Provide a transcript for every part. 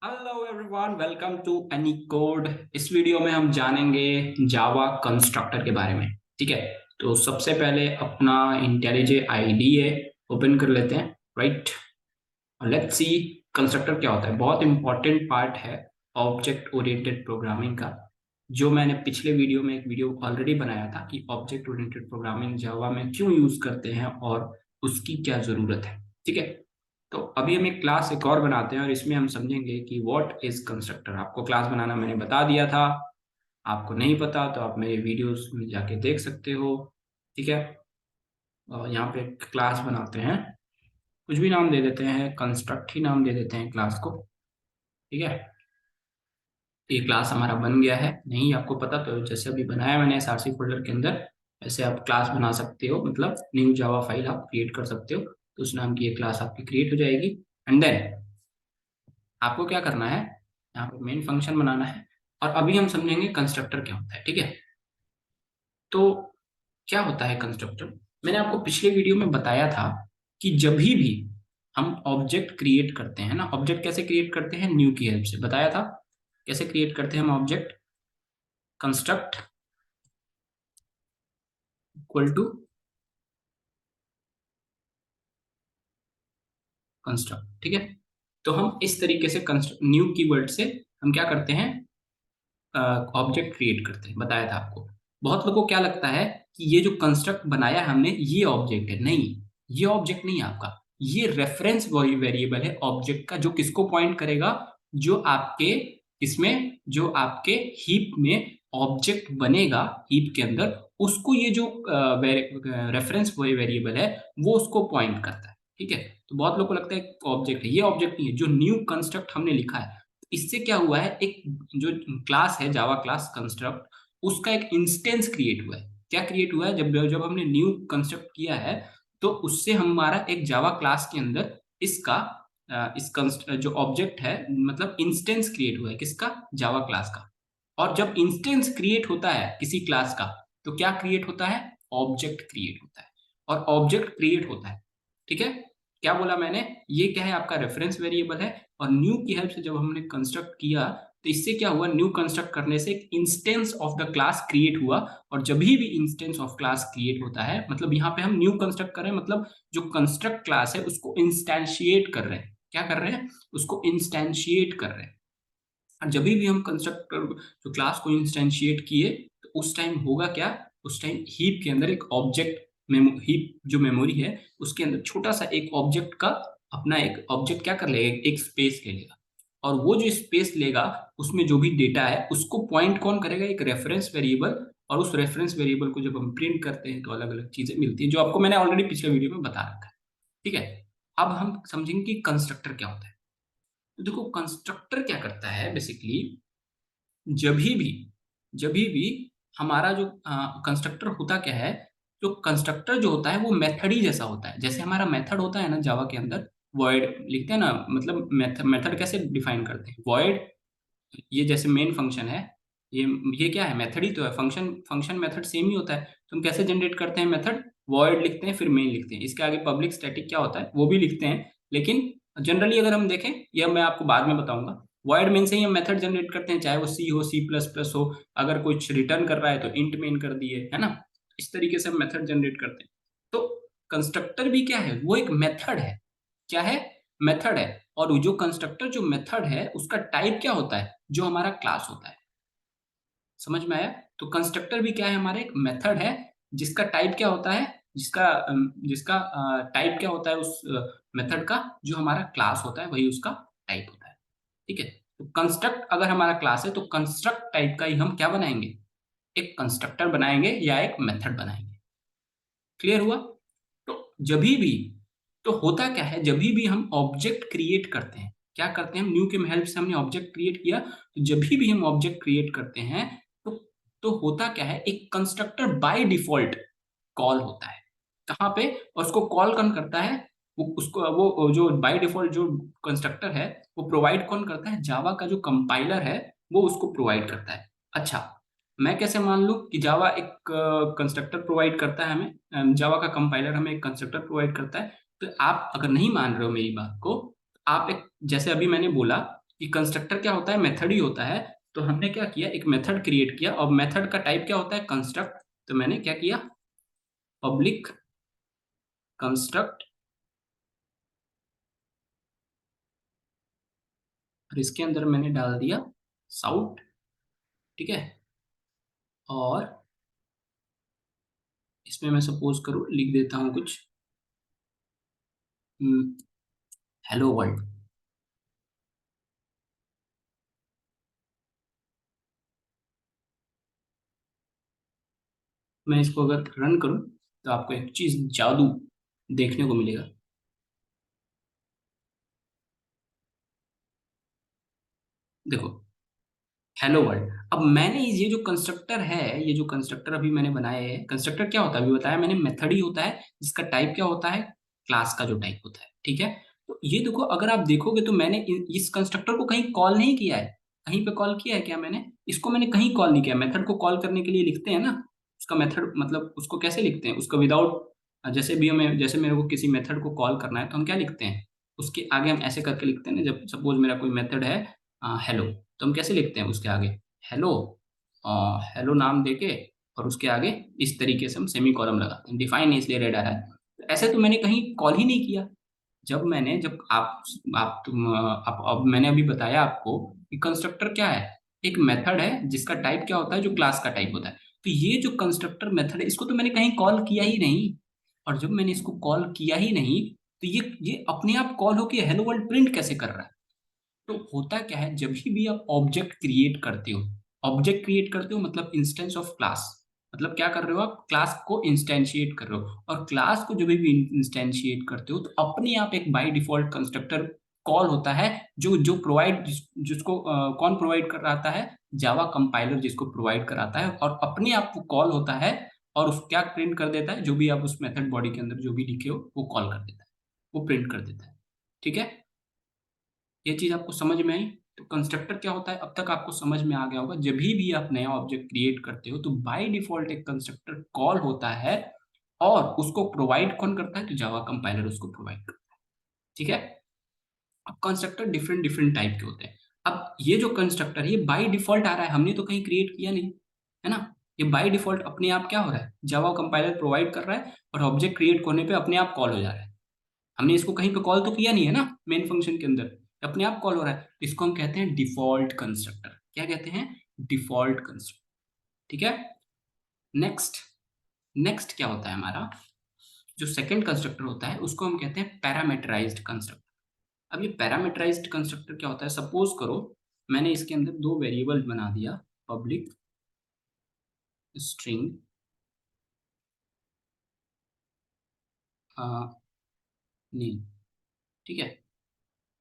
Hello everyone, welcome to any code. इस video में हम जानेंगे जावा कंस्ट्रक्टर के बारे में। ठीक है, तो सबसे पहले अपना इंटेलिजे आईडीए ओपन कर लेते हैं। राइट, लेट्स सी कंस्ट्रक्टर क्या होता है। बहुत इंपॉर्टेंट पार्ट है ऑब्जेक्ट ओरिएंटेड प्रोग्रामिंग का, जो मैंने पिछले वीडियो में एक वीडियो ऑलरेडी बनाया था कि ऑब्जेक्ट ओरिएंटेड प्रोग्रामिंग जावा में क्यों यूज करते हैं और उसकी क्या जरूरत है। ठीक है, तो अभी हम एक क्लास एक और बनाते हैं और इसमें हम समझेंगे कि व्हाट इज कंस्ट्रक्टर। आपको क्लास बनाना मैंने बता दिया था, आपको नहीं पता तो आप मेरे वीडियोस में जाके देख सकते हो। ठीक है, और यहाँ पे एक क्लास बनाते हैं, कुछ भी नाम दे देते हैं, कंस्ट्रक्ट ही नाम दे देते हैं क्लास को। ठीक है, ये क्लास हमारा बन गया है। नहीं आपको पता तो जैसे अभी बनाया मैंने एसआरसी फोल्डर के अंदर, ऐसे आप क्लास बना सकते हो, मतलब न्यू जावा फाइल आप क्रिएट कर सकते हो। तो उस नाम की ये क्लास आपकी क्रिएट हो जाएगी। एंड देन आपको क्या करना है, यहाँ पे मेन फंक्शन बनाना है। और अभी हम समझेंगे कंस्ट्रक्टर क्या होता है। ठीक है, तो क्या होता है कंस्ट्रक्टर। मैंने आपको पिछले वीडियो में बताया था कि जब भी हम ऑब्जेक्ट क्रिएट करते हैं ना, ऑब्जेक्ट कैसे क्रिएट करते हैं, न्यू की हेल्प से बताया था। कैसे क्रिएट करते हैं हम object, construct equal to construct. ठीक है, तो हम इस तरीके से न्यू कीवर्ड से हम क्या करते हैं, ऑब्जेक्ट क्रिएट करते हैं। बताया था आपको। बहुत लोगों को क्या लगता है कि ये जो कंस्ट्रक्ट बनाया हमने ये ऑब्जेक्ट है। नहीं, ये ऑब्जेक्ट नहीं है आपका, ये रेफरेंस वेरिएबल है ऑब्जेक्ट का, जो किसको पॉइंट करेगा, जो आपके इसमें, जो आपके हीप में ऑब्जेक्ट बनेगा हीप के अंदर, उसको ये जो रेफरेंस वेरिएबल है वो उसको पॉइंट करता है। ठीक है, तो बहुत लोगों को लगता है ऑब्जेक्ट है, ये ऑब्जेक्ट नहीं है। जो न्यू कंस्ट्रक्ट हमने लिखा है, इससे क्या हुआ है, एक जो क्लास है जावा क्लास कंस्ट्रक्ट, उसका एक इंस्टेंस क्रिएट हुआ है। क्या क्रिएट हुआ है, जब जब हमने न्यू कंस्ट्रक्ट किया है तो उससे हमारा एक जावा क्लास के अंदर इसका जो ऑब्जेक्ट है, मतलब इंस्टेंस क्रिएट हुआ है किसका, जावा क्लास का। और जब इंस्टेंस क्रिएट होता है किसी क्लास का, तो क्या क्रिएट होता है, ऑब्जेक्ट क्रिएट होता है। और ऑब्जेक्ट क्रिएट होता है, ठीक है, क्या बोला मैंने, ये क्या है, आपका रेफरेंस वेरिएबल है। और न्यू की हेल्प से जब हमने कंस्ट्रक्ट किया, तो इससे क्या हुआ, न्यू कंस्ट्रक्ट करने से एक instance of the class create हुआ। और जब भी इंस्टेंस ऑफ क्लास क्रिएट होता है, मतलब यहाँ पे हम न्यू कंस्ट्रक्ट कर रहे हैं, मतलब जो कंस्ट्रक्ट क्लास है उसको इंस्टेंशिएट कर रहे हैं। क्या कर रहे हैं, उसको इंस्टेंशिएट कर रहे हैं। और जब भी हम कंस्ट्रक्टर जो क्लास को इंस्टेंशिएट किए, तो उस टाइम होगा क्या, उस टाइम हीप के अंदर एक ऑब्जेक्ट, हीप जो मेमोरी है उसके अंदर छोटा सा एक ऑब्जेक्ट का, अपना एक ऑब्जेक्ट क्या कर लेगा, एक स्पेस ले लेगा। और वो जो स्पेस लेगा उसमें जो भी डेटा है उसको पॉइंट कौन करेगा, एक रेफरेंस वेरिएबल। और उस रेफरेंस वेरिएबल को जब हम प्रिंट करते हैं तो अलग अलग चीजें मिलती है, जो आपको मैंने ऑलरेडी पिछले वीडियो में बता रखा है। ठीक है, अब हम समझेंगे कि कंस्ट्रक्टर क्या होता है। तो देखो कंस्ट्रक्टर क्या करता है बेसिकली, जभी भी जभी भी हमारा जो कंस्ट्रक्टर होता क्या है, जो कंस्ट्रक्टर जो होता है वो मेथड ही जैसा होता है। जैसे हमारा मेथड होता है ना जावा के अंदर, वॉइड लिखते हैं ना, मतलब मेथड मेथड कैसे डिफाइन करते हैं, वॉइड, ये जैसे मेन फंक्शन है, ये क्या है, मेथड ही तो है। फंक्शन फंक्शन मेथड सेम ही होता है। तो हम कैसे जनरेट करते हैं मेथड, वॉइड लिखते हैं फिर मेन लिखते हैं, इसके आगे पब्लिक स्टैटिक क्या होता है वो भी लिखते हैं। लेकिन जनरली अगर हम देखें, यह मैं आपको बाद में बताऊंगा, वॉइड मेन से ही हम मेथड जनरेट करते हैं, चाहे वो सी हो, सी प्लस प्लस हो। अगर कुछ रिटर्न कर रहा है तो इंट मेन कर दिए, है ना। इस तरीके से हम मेथड जनरेट करते हैं। तो कंस्ट्रक्टर भी क्या है, वो एक मेथड है। क्या है, मेथड है। और जो कंस्ट्रक्टर जो मेथड है उसका टाइप क्या होता है, जो हमारा क्लास होता है। समझ में आया। तो कंस्ट्रक्टर भी क्या है, हमारे एक मेथड है, जिसका टाइप क्या होता है, जिसका टाइप क्या होता है उस मेथड का, जो हमारा क्लास होता है वही उसका टाइप होता है। ठीक है, तो कंस्ट्रक्ट अगर हमारा क्लास है तो कंस्ट्रक्ट टाइप का ही हम क्या बनाएंगे, एक कंस्ट्रक्टर बनाएंगे या एक मेथड बनाएंगे। क्लियर हुआ। तो जभी भी, तो होता क्या है, जभी भी हम ऑब्जेक्ट क्रिएट करते हैं, क्या करते हैं हम, न्यू के हेल्प से हमने ऑब्जेक्ट क्रिएट किया, तो जभी भी हम ऑब्जेक्ट क्रिएट करते हैं, तो होता क्या है, एक कंस्ट्रक्टर बाय डिफॉल्ट कॉल होता है। कहाँ पे, और उसको कॉल कौन करता है, वो उसको वो जो बाय डिफॉल्ट जो कंस्ट्रक्टर है वो प्रोवाइड कौन करता है, जावा का जो कंपाइलर है वो उसको प्रोवाइड करता है। अच्छा, मैं कैसे मान लूं कि जावा एक कंस्ट्रक्टर प्रोवाइड करता है हमें, जावा का कंपाइलर हमें एक कंस्ट्रक्टर प्रोवाइड करता है। तो आप अगर नहीं मान रहे हो मेरी बात को, आप एक, जैसे अभी मैंने बोला कि कंस्ट्रक्टर क्या होता है, मेथड ही होता है। तो हमने क्या किया, एक मेथड क्रिएट किया, और मेथड का टाइप क्या होता है, कंस्ट्रक्ट। तो मैंने क्या किया, पब्लिक कंस्ट्रक्ट, और इसके अंदर मैंने डाल दिया साउट, ठीक है। और इसमें मैं सपोज करूँ लिख देता हूँ कुछ, हेलो वर्ल्ड। मैं इसको अगर रन करूँ तो आपको एक चीज जादू देखने को मिलेगा। देखो, हेलो वर्ल्ड। अब मैंने ये जो कंस्ट्रक्टर है, ये जो कंस्ट्रक्टर अभी मैंने बनाए हैं, कंस्ट्रक्टर क्या होता है अभी बताया मैंने, मेथड ही होता है जिसका टाइप क्या होता है, क्लास का जो टाइप होता है, ठीक है। तो ये देखो, अगर आप देखोगे तो मैंने इस कंस्ट्रक्टर को कहीं कॉल नहीं किया है। कहीं पे कॉल किया है क्या मैंने, इसको मैंने कहीं कॉल नहीं किया। मेथड को कॉल करने के लिए लिखते हैं ना, उसका मेथड मतलब उसको कैसे लिखते हैं, उसको विदाउट, जैसे भी हमें, जैसे मेरे को किसी मेथड को कॉल करना है तो हम क्या लिखते हैं, उसके आगे हम ऐसे करके लिखते हैं ना। जब सपोज मेरा कोई मेथड है हेलो, तो हम कैसे लिखते हैं उसके आगे, हेलो, हेलो नाम देके, और उसके आगे इस तरीके से हम सेमी कॉलम लगाते हैं, डिफाइन इसलिए रेड आ रहा है। तो ऐसे तो मैंने कहीं कॉल ही नहीं किया। जब आप तुम आप अब मैंने अभी बताया आपको कि कंस्ट्रक्टर क्या है, एक मेथड है जिसका टाइप क्या होता है, जो क्लास का टाइप होता है। तो ये जो कंस्ट्रक्टर मेथड है, इसको तो मैंने कहीं कॉल किया ही नहीं। और जब मैंने इसको कॉल किया ही नहीं, तो ये अपने आप कॉल होके हेलो वर्ल्ड प्रिंट कैसे कर रहा है। तो होता क्या है, जब भी आप ऑब्जेक्ट क्रिएट करते हो, ऑब्जेक्ट क्रिएट करते हो मतलब इंस्टेंस ऑफ क्लास, मतलब क्या कर रहे हो, आप क्लास को इंस्टेंशिएट कर रहे हो। और क्लास को जब भी इंस्टेंशिएट करते हो तो अपने आप एक बाय डिफॉल्ट कंस्ट्रक्टर कॉल होता है, जो जो प्रोवाइड जिसको कौन प्रोवाइड कर रहा है, जावा कंपाइलर जिसको प्रोवाइड कराता है, और अपने आप वो कॉल होता है। और उस क्या प्रिंट कर देता है, जो भी आप उस मेथड बॉडी के अंदर जो भी लिखे हो वो कॉल कर देता है, वो प्रिंट कर देता है, ठीक है। ये चीज आपको समझ में आई। तो कंस्ट्रक्टर क्या होता है अब तक आपको समझ में आ गया होगा। जब भी आप नया ऑब्जेक्ट क्रिएट करते हो तो बाय डिफॉल्ट एक कंस्ट्रक्टर कॉल होता है, और उसको प्रोवाइड कौन करता है, तो जावा कंपाइलर उसको प्रोवाइड करता है, ठीक है। अब कंस्ट्रक्टर डिफरेंट डिफरेंट टाइप के होते हैं। अब ये जो कंस्ट्रक्टर है ये बाय डिफॉल्ट आ रहा है, हमने तो कहीं क्रिएट किया नहीं, है ना। ये बाय डिफॉल्ट अपने आप क्या हो रहा है, जावा कंपाइलर प्रोवाइड कर रहा है, और ऑब्जेक्ट क्रिएट होने पे अपने आप कॉल हो जा रहा है। हमने इसको कहीं पे कॉल तो किया नहीं है ना, मेन फंक्शन के अंदर, अपने आप कॉल हो रहा है। तो इसको हम कहते हैं डिफॉल्ट कंस्ट्रक्टर। क्या कहते हैं, डिफॉल्ट कंस्ट्रक्टर, ठीक है। नेक्स्ट, नेक्स्ट क्या होता है हमारा, जो सेकंड कंस्ट्रक्टर होता है उसको हम कहते हैं पैरामीटराइज्ड कंस्ट्रक्टर। अब ये पैरामीटराइज्ड कंस्ट्रक्टर क्या होता है, सपोज करो मैंने इसके अंदर दो वेरिएबल बना दिया, पब्लिक स्ट्रिंग नेम, ठीक है।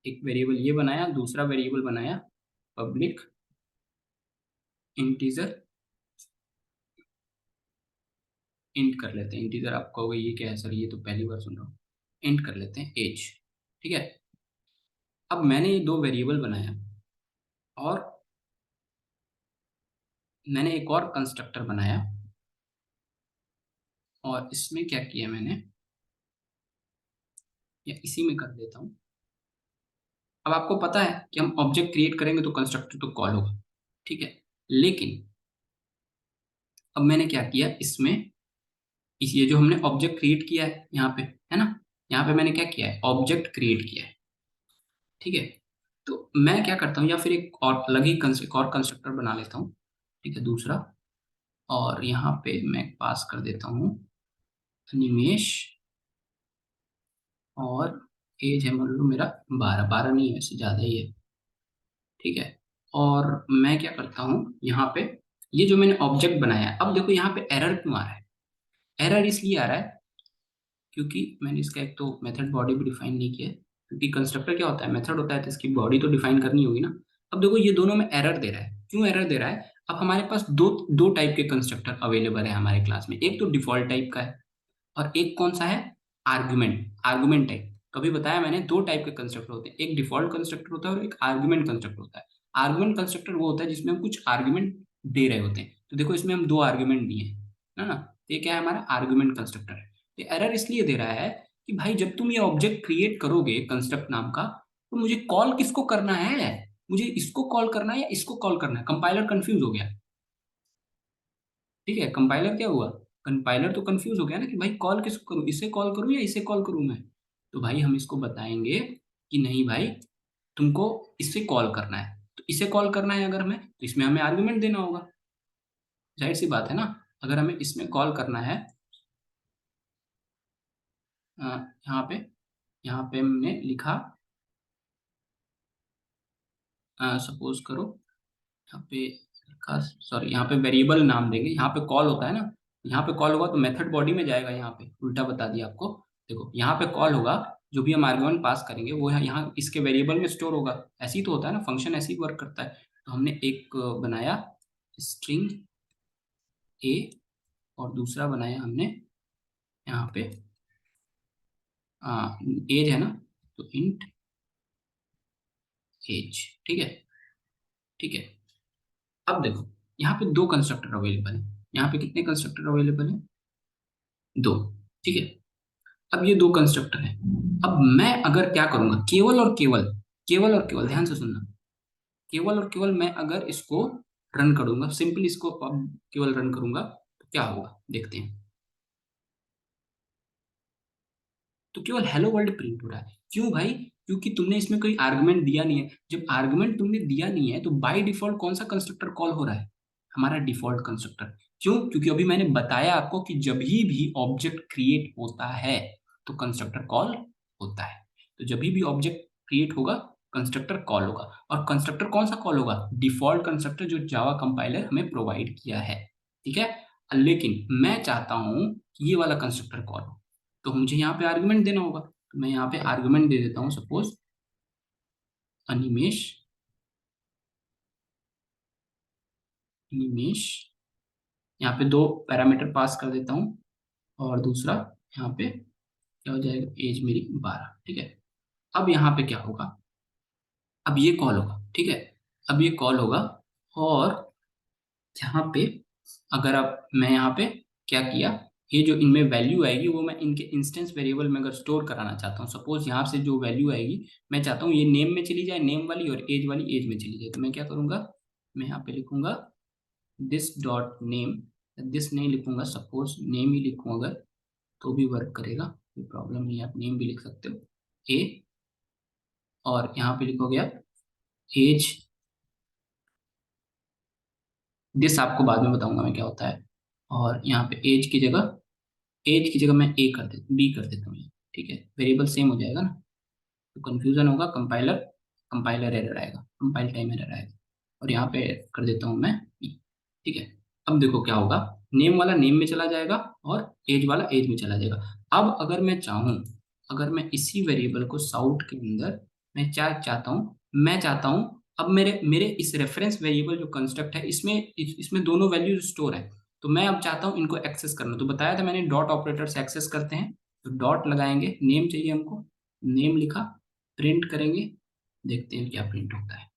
एक वेरिएबल ये बनाया, दूसरा वेरिएबल बनाया पब्लिक इंटीजर, इंट कर लेते हैं इंटीजर। आप कहोगे ये क्या है सर, ये तो पहली बार सुन रहा हूँ। इंट कर लेते हैं एज, ठीक है। अब मैंने ये दो वेरिएबल बनाया, और मैंने एक और कंस्ट्रक्टर बनाया, और इसमें क्या किया मैंने, या इसी में कर देता हूँ। अब आपको पता है कि हम ऑब्जेक्ट क्रिएट करेंगे तो कंस्ट्रक्टर तो कॉल होगा, ठीक है। लेकिन अब मैंने क्या किया इसमें, इस ये जो हमने ऑब्जेक्ट क्रिएट किया है यहाँ पे, है ना, यहाँ पे मैंने क्या किया है, ऑब्जेक्ट क्रिएट किया है, ठीक है। तो मैं क्या करता हूँ, या फिर एक और अलग ही एक और कंस्ट्रक्टर बना लेता हूँ, ठीक है, दूसरा। और यहाँ पे मैं पास कर देता हूँ निमेश, और एज है मान लो मेरा 12, 12 नहीं है, इससे ज़्यादा ही है, ठीक है। और मैं क्या करता हूँ यहाँ पे, ये जो मैंने ऑब्जेक्ट बनाया है, अब देखो यहाँ पे एरर क्यों आ रहा है। एरर इसलिए आ रहा है क्योंकि मैंने इसका एक तो मेथड बॉडी भी डिफाइन नहीं किया है। क्योंकि कंस्ट्रक्टर क्या होता है, मेथड होता है, तो इसकी बॉडी तो डिफाइन करनी होगी ना। अब देखो ये दोनों में एरर दे रहा है, क्यों एरर दे रहा है। अब हमारे पास दो दो टाइप के कंस्ट्रक्टर अवेलेबल है हमारे क्लास में, एक तो डिफॉल्ट टाइप का है, और एक कौन सा है, आर्गुमेंट, आर्गुमेंट टाइप। कभी बताया मैंने, दो टाइप के कंस्ट्रक्टर होते हैं, एक डिफॉल्ट कंस्ट्रक्टर होता है और एक आर्गुमेंट कंस्ट्रक्टर होता है। आर्गुमेंट कंस्ट्रक्टर वो होता है जिसमें हम कुछ आर्गुमेंट दे रहे होते हैं। तो देखो इसमें हम दो आर्गुमेंट दिए हैं, है ना। तो ये क्या है, हमारा आर्गुमेंट कंस्ट्रक्टर है। ये एरर इसलिए दे रहा है कि भाई जब तुम ये ऑब्जेक्ट क्रिएट करोगे कंस्ट्रक्ट नाम का, तो मुझे कॉल किसको करना है, मुझे इसको कॉल करना है या इसको कॉल करना है। कंपाइलर कंफ्यूज हो गया। ठीक है, कंपाइलर क्या हुआ, कंपाइलर तो कंफ्यूज हो गया ना कि भाई कॉल किसको करूं, इसे कॉल करूं या इसे कॉल करूं मैं। तो भाई हम इसको बताएंगे कि नहीं भाई, तुमको इसे कॉल करना है। तो इसे कॉल करना है अगर हमें, तो इसमें हमें आर्गुमेंट देना होगा। जाहिर सी बात है ना। अगर हमें इसमें कॉल करना है, यहाँ पे, यहाँ पे हमने लिखा, सपोज करो, यहाँ पे लिखा, सॉरी, यहाँ पे वेरिएबल नाम देंगे। यहाँ पे कॉल होता है ना, यहाँ पे कॉल होगा तो मेथड बॉडी में जाएगा। यहाँ पे उल्टा बता दिया आपको। देखो यहाँ पे कॉल होगा, जो भी हम आर्गुमेंट पास करेंगे वो यहाँ इसके वेरिएबल में स्टोर होगा। ऐसे ही तो होता है ना, फंक्शन ऐसे ही वर्क करता है। तो हमने एक बनाया स्ट्रिंग ए, और दूसरा बनाया हमने यहाँ पे एज है ना, तो इंट एज। ठीक है, ठीक है। अब देखो यहाँ पे दो कंस्ट्रक्टर अवेलेबल है। यहाँ पे कितने कंस्ट्रक्टर अवेलेबल है, दो। ठीक है, अब ये दो कंस्ट्रक्टर हैं। अब मैं अगर क्या करूंगा, केवल और केवल, केवल और केवल ध्यान से सुनना, केवल और केवल मैं अगर इसको रन करूंगा, सिंपली इसको अब केवल रन करूंगा, तो क्या होगा देखते हैं। तो केवल हेलो वर्ल्ड प्रिंट हो रहा है। क्यों भाई, क्योंकि तुमने इसमें कोई आर्गुमेंट दिया नहीं है। जब आर्गुमेंट तुमने दिया नहीं है तो बाय डिफॉल्ट कौन सा कंस्ट्रक्टर कॉल हो रहा है, हमारा डिफॉल्ट कंस्ट्रक्टर। क्यों, क्योंकि अभी मैंने बताया आपको कि जब भी ऑब्जेक्ट क्रिएट होता है तो कंस्ट्रक्टर कॉल होता है। तो जब भी ऑब्जेक्ट क्रिएट होगा कंस्ट्रक्टर कॉल होगा। और कंस्ट्रक्टर कौन सा कॉल होगा, डिफॉल्ट कंस्ट्रक्टर जो जावा कंपाइलर हमें प्रोवाइड किया है। ठीक है, लेकिन मैं चाहता हूं कि ये वाला कंस्ट्रक्टर कॉल हो, तो मुझे यहाँ पे आर्गुमेंट देना होगा। तो मैं यहाँ पे आर्गुमेंट दे देता हूँ, सपोज अनिमेश, अनिमेश, यहाँ पे दो पैरामीटर पास कर देता हूँ, और दूसरा यहाँ पे क्या हो जाएगा, एज मेरी 12। ठीक है, अब यहाँ पे क्या होगा, अब ये कॉल होगा। ठीक है, अब ये कॉल होगा, और यहाँ पे अगर आप, मैं यहाँ पे क्या किया, ये जो इनमें वैल्यू आएगी वो मैं इनके इंस्टेंस वेरिएबल में अगर स्टोर कराना चाहता हूँ, सपोज यहाँ से जो वैल्यू आएगी मैं चाहता हूँ ये नेम में चली जाए, नेम वाली, और एज वाली एज में चली जाए। तो मैं क्या करूँगा, मैं यहाँ पे लिखूंगा दिस डॉट नेम। दिस नहीं लिखूंगा, सपोज नेम ही लिखूँ अगर, तो भी वर्क करेगा, कोई प्रॉब्लम नहीं है, आप नेम भी लिख सकते हो। ए, और यहाँ पे लिखोगे आप एज। दिस आपको बाद में बताऊंगा मैं क्या होता है। और यहाँ पे एज की जगह, एज की जगह मैं ए कर दे, बी कर देता हूँ। ठीक है, वेरिएबल सेम हो जाएगा ना, तो कंफ्यूजन होगा, कंपाइलर, कंपाइलर एरर आएगा, कंपाइल टाइम एरर आएगा। और यहाँ पे कर देता हूँ मैं बी। ठीक है, अब देखो क्या होगा, नेम वाला नेम में चला जाएगा और एज वाला एज में चला जाएगा। अब अगर मैं चाहूँ, अगर मैं इसी वेरिएबल को साउट के अंदर मैं क्या चाहता हूँ, मैं चाहता हूँ अब मेरे मेरे इस रेफरेंस वेरिएबल जो कंस्ट्रक्ट है इसमें इसमें दोनों वैल्यूज स्टोर है। तो मैं अब चाहता हूँ इनको एक्सेस करना। तो बताया था मैंने, डॉट ऑपरेटर से एक्सेस करते हैं। तो डॉट लगाएंगे, नेम चाहिए हमको, नेम लिखा, प्रिंट करेंगे, देखते हैं क्या प्रिंट होता है।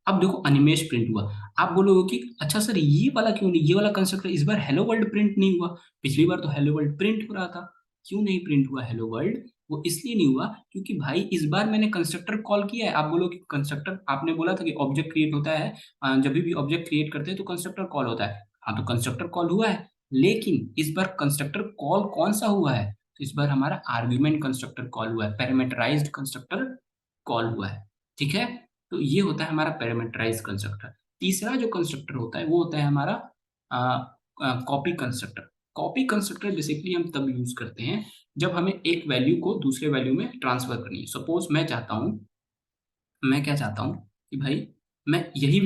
अब देखो अनिमेश प्रिंट हुआ। आप बोलोगे कि अच्छा सर ये वाला क्यों नहीं, ये वाला कंस्ट्रक्टर इस बार हेलो वर्ल्ड प्रिंट नहीं हुआ, पिछली बार तो हेलो वर्ल्ड प्रिंट हो रहा था। क्यों नहीं प्रिंट हुआ हेलो वर्ल्ड, वो इसलिए नहीं हुआ क्योंकि भाई इस बार मैंने कंस्ट्रक्टर कॉल किया है। आप बोलोगे कंस्ट्रक्टर, आपने बोला था कि ऑब्जेक्ट क्रिएट होता है, जब भी ऑब्जेक्ट क्रिएट करते हैं तो कंस्ट्रक्टर कॉल होता है। हाँ, तो कंस्ट्रक्टर कॉल हुआ है, लेकिन इस बार कंस्ट्रक्टर कॉल कौन सा हुआ है, तो इस बार हमारा आर्ग्यूमेंट कंस्ट्रक्टर कॉल हुआ है, पैरामीटराइज्ड कंस्ट्रक्टर कॉल हुआ है। ठीक है, तो ये होता है हमारा पैरामीटराइज कंस्ट्रक्टर। तीसरा जो कंस्ट्रक्टर होता है वो होता है हमारा copy constructor. Copy constructor basically हम तब यूज करते हैं जब हमें एक वैल्यू को दूसरे वैल्यू में ट्रांसफर करनी है। सपोज मैं चाहता हूँ, मैं क्या चाहता हूँ कि भाई मैं यही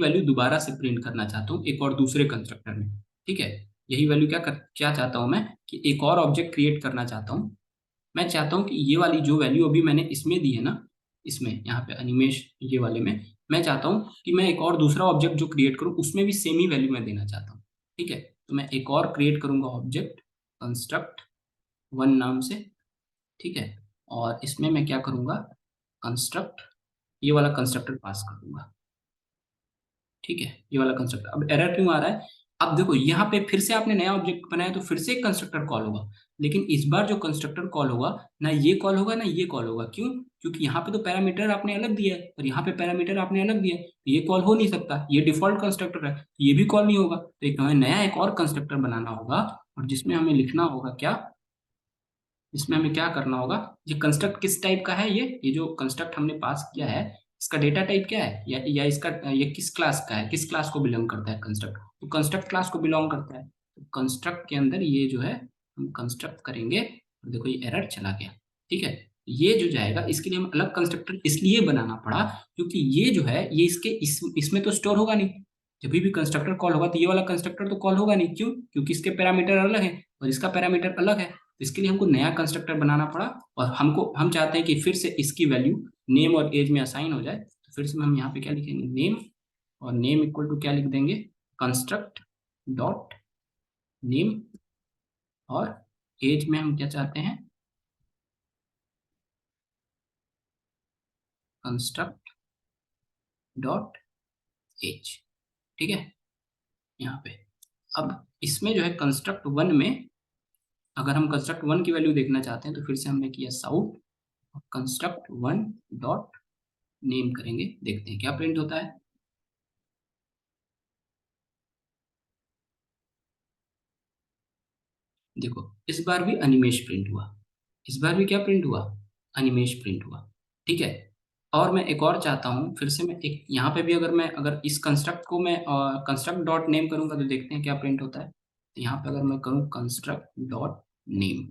वैल्यू दोबारा से प्रिंट करना चाहता हूँ एक और दूसरे कंस्ट्रक्टर में। ठीक है, यही वैल्यू क्या चाहता हूँ मैं, कि एक और ऑब्जेक्ट क्रिएट करना चाहता हूँ। मैं चाहता हूँ कि ये वाली जो वैल्यू अभी मैंने इसमें दी है ना, इसमें यहाँ पे अनिमेश ये वाले में, मैं चाहता हूँ कि मैं एक और दूसरा ऑब्जेक्ट जो क्रिएट करूँ उसमें भी सेम ही वैल्यू मैं देना चाहता हूँ। ठीक है, तो मैं एक और क्रिएट करूंगा ऑब्जेक्ट, कंस्ट्रक्ट वन नाम से। ठीक है, और इसमें मैं क्या करूंगा, कंस्ट्रक्ट, ये वाला कंस्ट्रक्टर पास कर दूंगा। ठीक है, ये वाला कंस्ट्रक्टर। अब एरर क्यों आ रहा है, अब देखो यहाँ पे फिर से आपने नया ऑब्जेक्ट बनाया तो फिर से एक कंस्ट्रक्टर कॉल होगा। लेकिन इस बार जो कंस्ट्रक्टर कॉल होगा, ना ये कॉल होगा ना ये कॉल होगा। क्यों? क्योंकि यहाँ पे तो पैरामीटर आपने अलग दिया है और यहाँ पे पैरामीटर आपने अलग दिया है, तो ये कॉल हो नहीं सकता, ये डिफॉल्ट कंस्ट्रक्टर है, ये भी कॉल नहीं होगा। तो एक हमें नया एक और कंस्ट्रक्टर बनाना होगा, और जिसमें हमें लिखना होगा क्या, इसमें हमें क्या करना होगा, ये कंस्ट्रक्ट किस टाइप का है, ये जो कंस्ट्रक्ट हमने पास किया है, इसका डेटा टाइप क्या है, या इसका ये किस क्लास का है, किस क्लास को बिलोंग करता है कंस्ट्रक्ट, तो कंस्ट्रक्ट क्लास को बिलोंग करता है। तो कंस्ट्रक्ट के अंदर ये जो है हम कंस्ट्रक्ट करेंगे, और देखो ये एरर चला गया। ठीक है, ये जो जाएगा, इसके लिए हम अलग कंस्ट्रक्टर इसलिए बनाना पड़ा क्योंकि ये जो है ये इसमें तो स्टोर होगा नहीं। जब भी कंस्ट्रक्टर कॉल होगा तो ये वाला कंस्ट्रक्टर तो कॉल होगा नहीं। क्यों? क्योंकि इसके पैरामीटर अलग है और इसका पैरामीटर अलग है। तो इसके लिए हमको नया कंस्ट्रक्टर बनाना पड़ा, और हम चाहते हैं कि फिर से इसकी वैल्यू नेम और एज में असाइन हो जाए। तो फिर से हम यहाँ पे क्या लिखेंगे, नेम, और नेम इक्वल टू क्या लिख देंगे, कंस्ट्रक्ट डॉट नेम, और एज में हम क्या चाहते हैं, कंस्ट्रक्ट डॉट एज। ठीक है, यहाँ पे अब इसमें जो है कंस्ट्रक्ट वन में, अगर हम कंस्ट्रक्ट वन की वैल्यू देखना चाहते हैं तो फिर से हमने किया sout construct one dot name करेंगे, देखते हैं क्या प्रिंट होता है। देखो इस बार भी अनिमेश प्रिंट हुआ, इस बार भी क्या प्रिंट हुआ, अनिमेश प्रिंट हुआ। ठीक है, और मैं एक और चाहता हूँ, फिर से मैं एक यहाँ पे भी अगर इस कंस्ट्रक्ट को मैं कंस्ट्रक्ट डॉट नेम करूंगा तो देखते हैं क्या प्रिंट होता है। तो यहाँ पे अगर मैं करूँ construct dot name,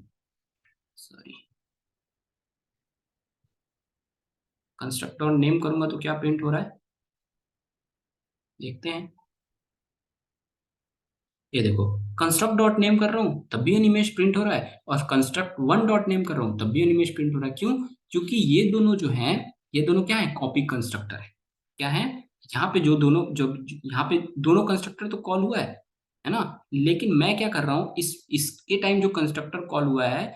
sorry, construct dot name करूंगा तो क्या प्रिंट हो रहा है, देखते हैं। ये देखो, कंस्ट्रक्ट डॉट नेम कर रहा हूँ तब भी एनिमेश प्रिंट हो रहा है, और कंस्ट्रक्ट वन डॉट नेम कर रहा हूँ तब भी एनिमेश प्रिंट हो रहा है। क्यों? क्योंकि ये दोनों जो हैं, ये दोनों क्या है, कॉपी कंस्ट्रक्टर है। क्या है, यहाँ पे यहाँ पे दोनों कंस्ट्रक्टर तो कॉल हुआ है ना। लेकिन मैं क्या कर रहा हूँ, इसके टाइम जो कंस्ट्रक्टर कॉल हुआ है,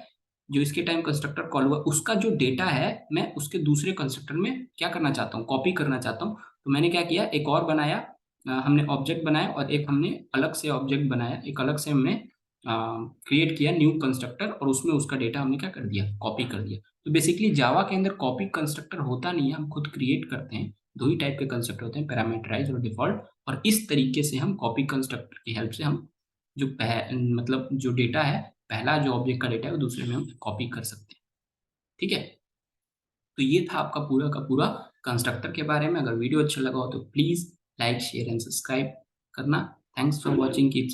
जो इसके टाइम कंस्ट्रक्टर कॉल हुआ, उसका जो डेटा है मैं उसके दूसरे कंस्ट्रक्टर में क्या करना चाहता हूँ, कॉपी करना चाहता हूँ। तो मैंने क्या किया, एक और बनाया, हमने ऑब्जेक्ट बनाया, और एक हमने अलग से ऑब्जेक्ट बनाया, एक अलग से हमने क्रिएट किया न्यू कंस्ट्रक्टर, और उसमें उसका डेटा हमने क्या कर दिया, कॉपी कर दिया। तो बेसिकली जावा के अंदर कॉपी कंस्ट्रक्टर होता नहीं है, हम खुद क्रिएट करते हैं। दो ही टाइप के कंस्ट्रक्टर होते हैं, पैरामीटराइज और डिफॉल्ट। और इस तरीके से हम कॉपी कंस्ट्रक्टर की हेल्प से हम मतलब जो डेटा है, पहला जो ऑब्जेक्ट का डेटा है वो दूसरे में हम कॉपी कर सकते हैं। ठीक है, तो ये था आपका पूरा का पूरा कंस्ट्रक्टर के बारे में। अगर वीडियो अच्छा लगा हो तो please like share and subscribe करना। Thanks for watching, keep